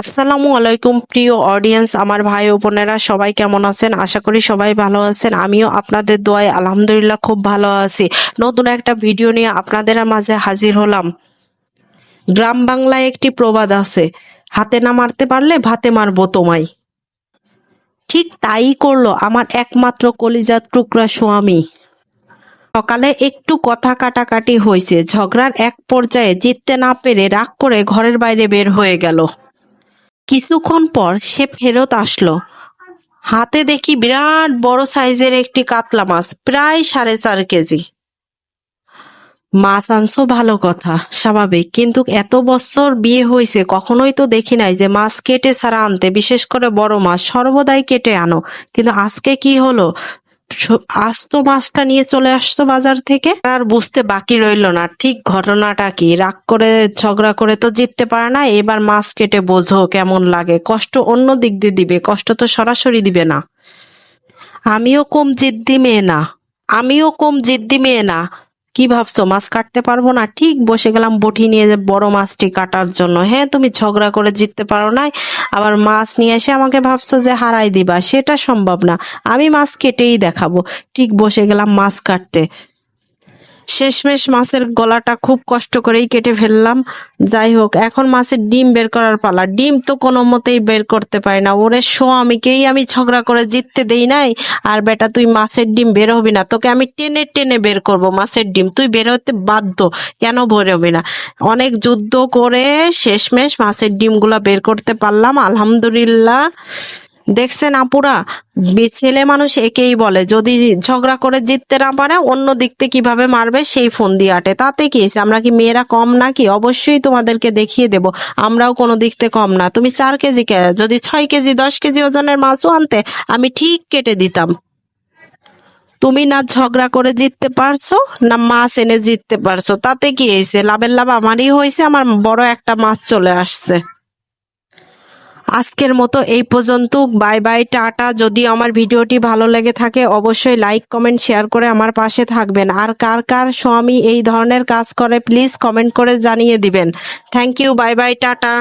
আসসালামু আলাইকুম প্রিয় অডিয়েন্স, আমার ভাই ও বোনেরা সবাই কেমন আছেন? আশা করি সবাই ভালো আছেন। আমিও আপনাদের দোয়ায় আলহামদুলিল্লাহ খুব ভালো আছি। নতুন একটা ভিডিও নিয়ে আপনাদের মাঝে হাজির হলাম। গ্রাম বাংলায় একটি প্রবাদ আছে, হাতে না মারতে পারলে ভাতে মারবো তোমায়। ঠিক তাই করলো আমার একমাত্র কলিজার টুকরা স্বামী। সকালে একটু কথা কাটাকাটি হয়েছে, ঝগড়ার এক পর্যায়ে জিততে না পেরে রাগ করে ঘরের বাইরে বের হয়ে গেল। কিছুক্ষণ পর সে ফেরত আসলো, হাতে দেখি বিরাট বড় সাইজের একটি কাতলা মাছ, প্রায় 4.5 কেজি। মাছ আনছো ভালো কথা, স্বাভাবিক, কিন্তু এত বছর বিয়ে হয়েছে কখনোই তো দেখি নাই যে মাছ কেটে ছাড়া আনতে, বিশেষ করে বড় মাছ সর্বদাই কেটে আনো, কিন্তু আজকে কি হলো? আস্ত মাছটা নিয়ে চলে আসছো বাজার থেকে। আর বুঝতে বাকি রইল না ঠিক ঘটনাটা কি। রাগ করে ঝগড়া করে তো জিততে পারে না, এবার মাছ কেটে বোঝো কেমন লাগে। কষ্ট অন্য দিক দিয়ে দিবে, কষ্ট তো সরাসরি দিবে না। আমিও কম জিদ্দি মেয়ে না, আমিও কম জিদ্দি মেয়ে না। কি ভাবছো মাছ কাটতে পারবো না? ঠিক বসে গেলাম বটি নিয়ে যে বড় মাছটি কাটার জন্য। হ্যাঁ, তুমি ঝগড়া করে জিততে পারো না, আবার মাছ নিয়ে এসে আমাকে ভাবছো যে হারাই দিবা, সেটা সম্ভব না। আমি মাছ কেটেই দেখাবো। ঠিক বসে গেলাম মাছ কাটতে। শেষমেশ মাছের গলাটা খুব কষ্ট করেই কেটে ফেললাম। যাই হোক, এখন মাছের ডিম বের করার পালা। ডিম তো কোনো মতেই বের করতে পারি না। ওরে স্বামীকেই আমি ঝগড়া করে জিততে দেই নাই, আর বেটা তুই মাছের ডিম বের হবি না, তোকে আমি টেনে টেনে বের করব মাছের ডিম, তুই বের হতে বাধ্য। কেন বের হবি না? অনেক যুদ্ধ করে শেষমেশ মাছের ডিমগুলা বের করতে পারলাম, আলহামদুলিল্লাহ। দেখছেন আপুরা, ছেলে মানুষ একেই বলে, যদি ঝগড়া করে জিততে না পারে অন্য দিক থেকে কিভাবে মারবে সেই ফোন দিয়ে আটে। তাতে কি হয়েছে? আমরা কি মেয়েরা কম নাকি? অবশ্যই তোমাদেরকে দেখিয়ে দেব আমরাও কোনো দিক থেকে কম না। তুমি 4 কেজি যদি 6 কেজি 10 কেজি ওজনের মাছও আনতে, আমি ঠিক কেটে দিতাম। তুমি না ঝগড়া করে জিততে পারছো, না মাছ এনে জিততে পারছো, তাতে কি হয়েছে? লাভের লাভ আমারই হয়েছে, আমার বড় একটা মাছ চলে আসছে। আজকের মতো এই পর্যন্ত। By bye, tata. যদি আমার ভিডিওটি ভালো লেগে থাকে অবশ্যই লাইক কমেন্ট শেয়ার করে আমার পাশে থাকবেন। আর কার কার স্বামী এই ধরনের কাজ করে প্লিজ কমেন্ট করে জানিয়ে দিবেন। Thank you, bye bye, tata.